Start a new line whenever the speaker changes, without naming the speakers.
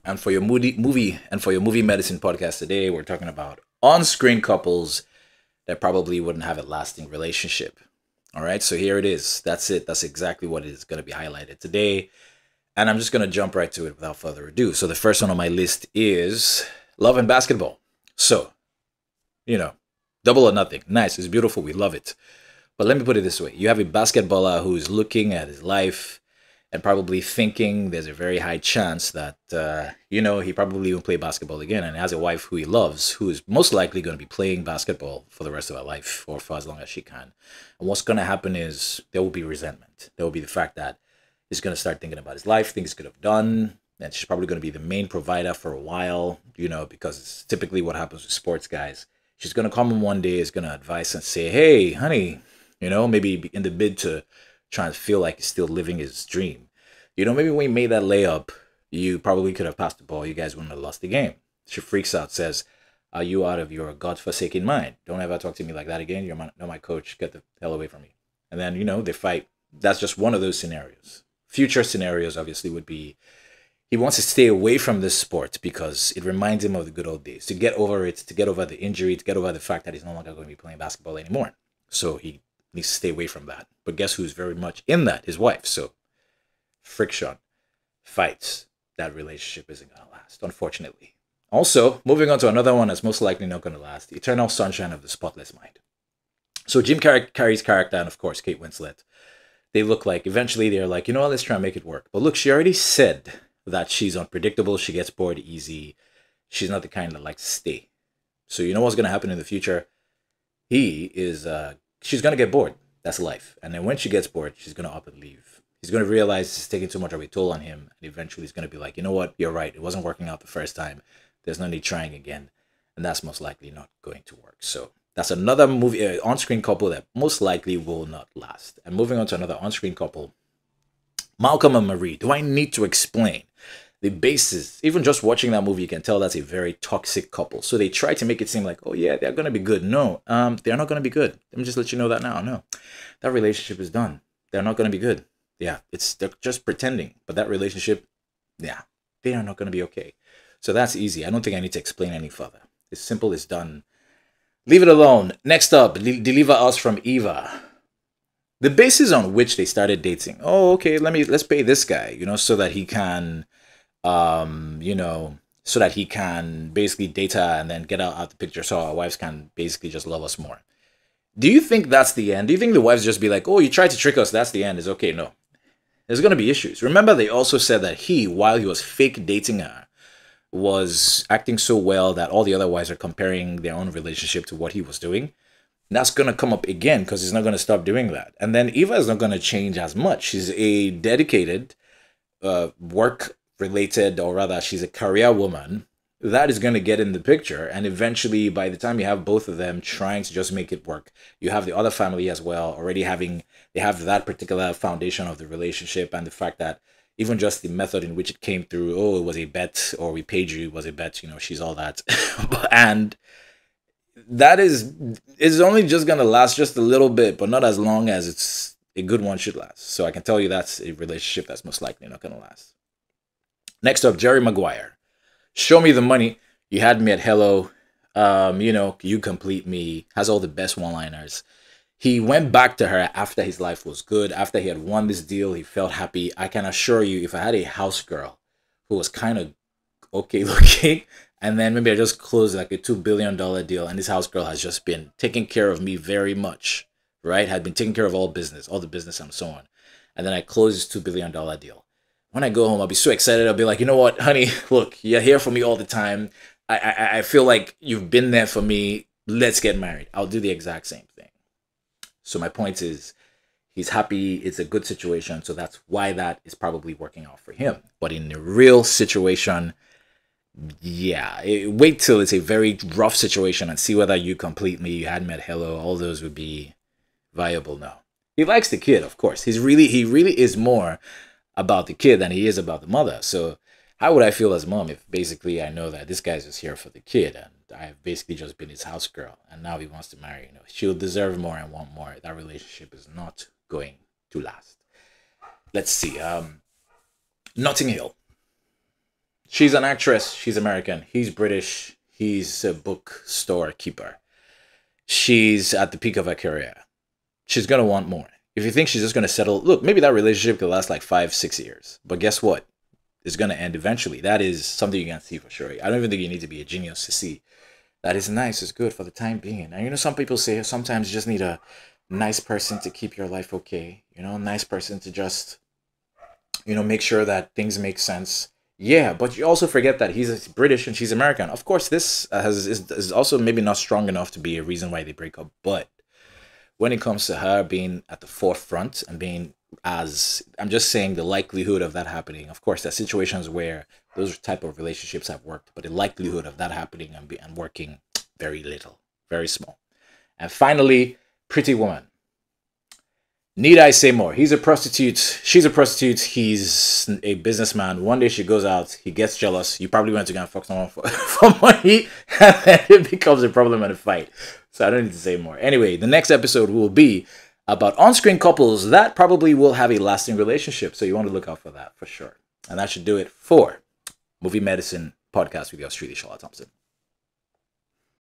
And for your movie medicine podcast today, we're talking about on-screen couples that probably wouldn't have a lasting relationship. All right, so here it is. That's it. That's exactly what is going to be highlighted today. And I'm just going to jump right to it without further ado. So the first one on my list is Love and Basketball. So, you know, double or nothing. Nice. It's beautiful. We love it. But let me put it this way. You have a basketballer who's looking at his life and probably thinking there's a very high chance that, he probably won't play basketball again. And has a wife who he loves, who is most likely going to be playing basketball for the rest of her life or for as long as she can. And what's going to happen is there will be resentment. There will be the fact that he's going to start thinking about his life, things he could have done. And she's probably going to be the main provider for a while, because it's typically what happens with sports guys. She's going to come in one day, is going to advise and say, hey, honey, maybe in the bid to try and feel like he's still living his dream. Maybe when he made that layup, you probably could have passed the ball. You guys wouldn't have lost the game. She freaks out, says, are you out of your godforsaken mind? Don't ever talk to me like that again. You're not my coach. Get the hell away from me. And then, they fight. That's just one of those scenarios. Future scenarios, obviously, would be he wants to stay away from this sport because it reminds him of the good old days. To get over it, to get over the injury, to get over the fact that he's no longer going to be playing basketball anymore. So he needs to stay away from that. But guess who's very much in that? His wife. So friction, fights, that relationship isn't going to last, unfortunately. Also, moving on to another one that's most likely not going to last, Eternal Sunshine of the Spotless Mind. So Jim Carrey's character and, of course, Kate Winslet, they look like, eventually they're like, let's try and make it work. But look, she already said that she's unpredictable, she gets bored easy, she's not the kind that likes to stay. So you know what's going to happen in the future? She's going to get bored. That's life. And then when she gets bored, she's going to up and leave. He's going to realize it's taking too much of a toll on him. And eventually he's going to be like, you know what? You're right. It wasn't working out the first time. There's no need trying again. And that's most likely not going to work. So that's another movie, on-screen couple that most likely will not last. And moving on to another on-screen couple, Malcolm and Marie. Do I need to explain the basis? Even just watching that movie, you can tell that's a very toxic couple. So they try to make it seem like, oh yeah, they're going to be good. No, they're not going to be good. Let me just let you know that now. No, that relationship is done. They're not going to be good. Yeah, they're just pretending. But that relationship, yeah, they are not going to be okay. So that's easy. I don't think I need to explain any further. It's simple. It's done. Leave it alone. Next up, Deliver Us from Eva. The basis on which they started dating. Oh, okay, let's pay this guy, so that he can, so that he can basically date her and then get out the picture so our wives can basically just love us more. Do you think that's the end? Do you think the wives just be like, oh, you tried to trick us, that's the end? It's okay, no. There's going to be issues. Remember, they also said that while he was fake dating her, was acting so well that all the other wives are comparing their own relationship to what he was doing. And that's going to come up again because he's not going to stop doing that. And then Eva is not going to change as much. She's a dedicated, work-related, or rather, she's a career woman. That is going to get in the picture. And eventually, by the time you have both of them trying to just make it work, you have the other family as well already they have that particular foundation of the relationship and the fact that even just the method in which it came through, oh, it was a bet, or we paid you, it was a bet, she's all that. And that is only just going to last just a little bit, but not as long as it's a good one should last. So I can tell you that's a relationship that's most likely not going to last. Next up, Jerry Maguire. Show me the money. You had me at hello. You complete me. Has all the best one-liners. He went back to her after his life was good. After he had won this deal, he felt happy. I can assure you, if I had a house girl who was kind of okay looking, and then maybe I just closed like a $2 billion deal, and this house girl has just been taking care of me very much, right? Had been taking care of all the business and so on. And then I closed this $2 billion deal. When I go home, I'll be so excited. I'll be like, you know what, honey, look, you're here for me all the time. I feel like you've been there for me. Let's get married. I'll do the exact same thing. So my point is, he's happy. It's a good situation. So that's why that is probably working out for him. But in a real situation, yeah, wait till it's a very rough situation and see whether you complete me, you had met hello, all those would be viable. No. He likes the kid, of course. He really is more about the kid than he is about the mother. So how would I feel as mom if basically I know that this guy's just here for the kid and I've basically just been his house girl and now he wants to marry, she'll deserve more and want more. That relationship is not going to last. Let's see. Notting Hill. She's an actress. She's American. He's British. He's a bookstore keeper. She's at the peak of her career. She's going to want more. If you think she's just going to settle, look, maybe that relationship could last like 5, 6 years. But guess what? It's going to end eventually. That is something you can see for sure. I don't even think you need to be a genius to see that is nice, it's good for the time being. And you know, some people say sometimes you just need a nice person to keep your life okay. You know, a nice person to just, you know, make sure that things make sense. Yeah, but you also forget that he's British and she's American. Of course, this is also maybe not strong enough to be a reason why they break up. But when it comes to her being at the forefront and being as I'm just saying the likelihood of that happening. Of course, there are situations where those type of relationships have worked, but the likelihood of that happening and working very little, very small. And finally, Pretty Woman. Need I say more? He's a prostitute. She's a prostitute. He's a businessman. One day she goes out. He gets jealous. You probably went to go and fuck someone for money. And then it becomes a problem and a fight. So I don't need to say more. Anyway, the next episode will be about on-screen couples that probably will have a lasting relationship. So you want to look out for that for sure. And that should do it for Movie Medicine Podcast with your Streety Shala Thompson.